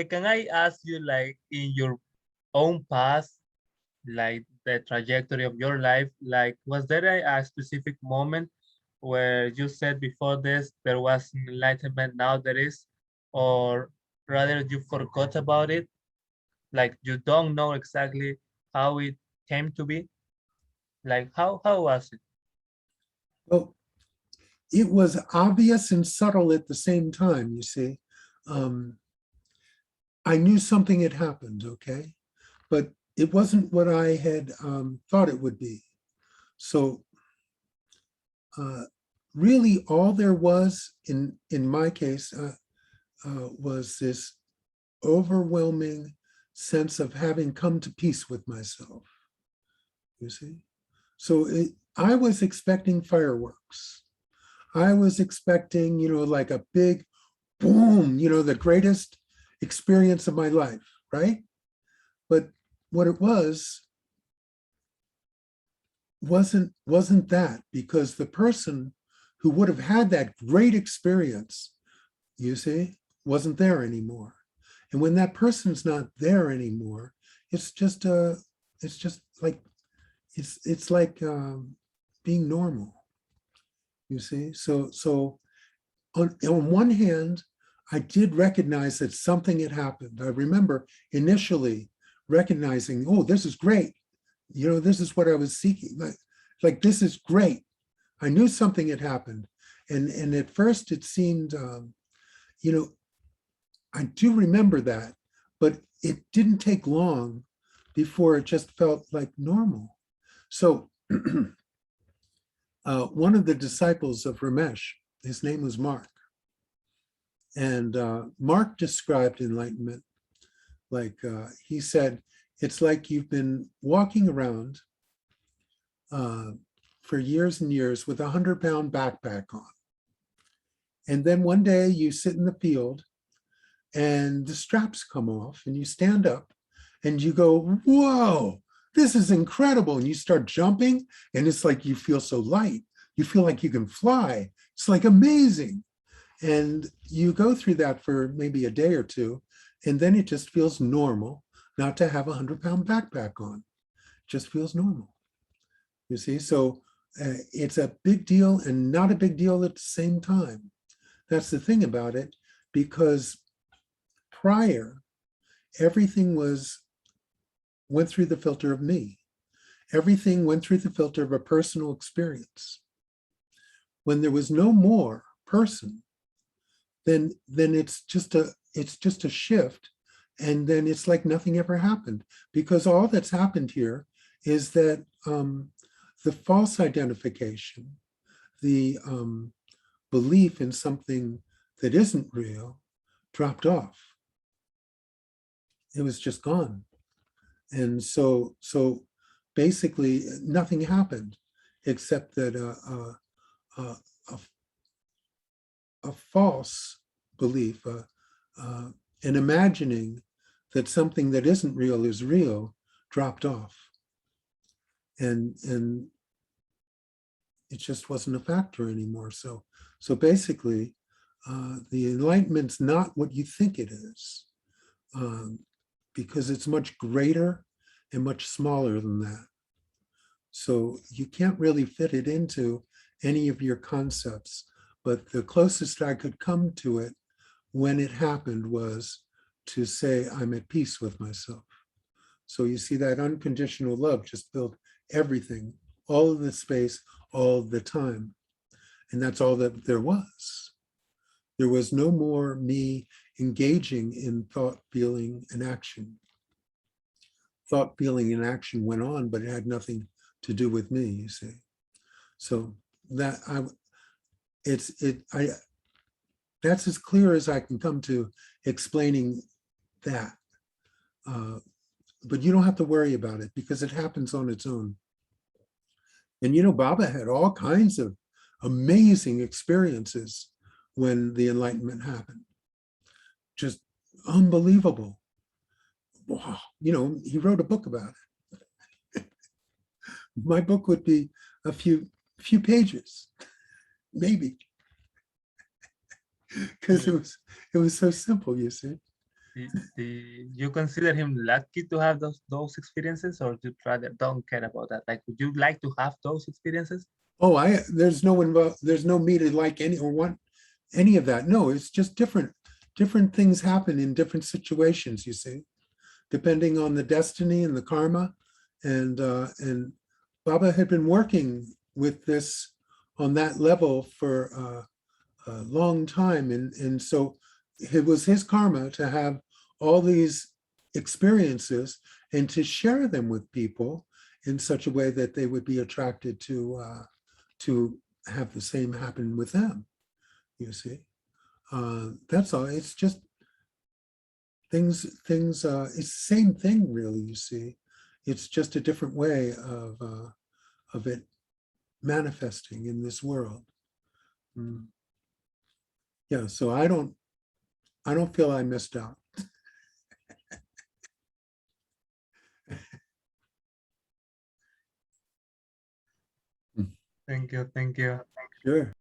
Can I ask you, like, in your own past, like the trajectory of your life, like, was there a specific moment where you said before this there was enlightenment, now there is, or rather you forgot about it, like you don't know exactly how it came to be? Like, how was it? Well, it was obvious and subtle at the same time, you see. Um, I knew something had happened, okay? But it wasn't what I had thought it would be. So really all there was in my case was this overwhelming sense of having come to peace with myself, you see? So I was expecting fireworks. I was expecting, like a big boom, the greatest experience of my life, right? But what it wasn't that, because the person who would have had that great experience, you see, wasn't there anymore. And when that person's not there anymore, it's just like it's like being normal, you see. So on one hand, I did recognize that something had happened. I remember initially recognizing, oh, this is great. This is what I was seeking. Like this is great. I knew something had happened. And at first it seemed, I do remember that, but it didn't take long before it just felt like normal. So one of the disciples of Ramesh, his name was Mark. And Mark described enlightenment like, he said, it's like you've been walking around for years and years with a 100-pound backpack on. And then one day you sit in the field and the straps come off and you stand up and you go, whoa, this is incredible. And you start jumping and it's like you feel so light. You feel like you can fly. It's like amazing. And you go through that for maybe a day or two, and then it just feels normal not to have a 100-pound backpack on. It just feels normal, you see? So it's a big deal and not a big deal at the same time. That's the thing about it, because prior, everything went through the filter of me. Everything went through the filter of a personal experience. When there was no more person, then it's just a shift, and then it's like nothing ever happened, because all that's happened here is that the false identification, the belief in something that isn't real, dropped off. It was just gone. And so basically nothing happened except that a false belief, an imagining that something that isn't real is real, dropped off. And it just wasn't a factor anymore. So basically, the Enlightenment's not what you think it is, because it's much greater and much smaller than that. So you can't really fit it into any of your concepts. But the closest I could come to it when it happened was to say, I'm at peace with myself. So you see, that unconditional love just filled everything, all of the space, all of the time. And that's all that there was. There was no more me engaging in thought, feeling, and action. Thought, feeling, and action went on, but it had nothing to do with me, you see. So that that's as clear as I can come to explaining that. But you don't have to worry about it because it happens on its own. And Baba had all kinds of amazing experiences when the Enlightenment happened. Just unbelievable. Wow. He wrote a book about it. My book would be a few pages, maybe, because it was so simple, you see. do you consider him lucky to have those experiences, or you rather don't care about that? Like, would you like to have those experiences? Oh, there's no one, there's no me to like any or want any of that. No, it's just different things happen in different situations, you see, depending on the destiny and the karma. And Baba had been working with this on that level for a long time. And so it was his karma to have all these experiences and to share them with people in such a way that they would be attracted to have the same happen with them, you see. That's all. It's just things, it's the same thing, really, you see. It's just a different way of it manifesting in this world. Yeah, so I don't feel I missed out. Thank you. Thank you. Sure.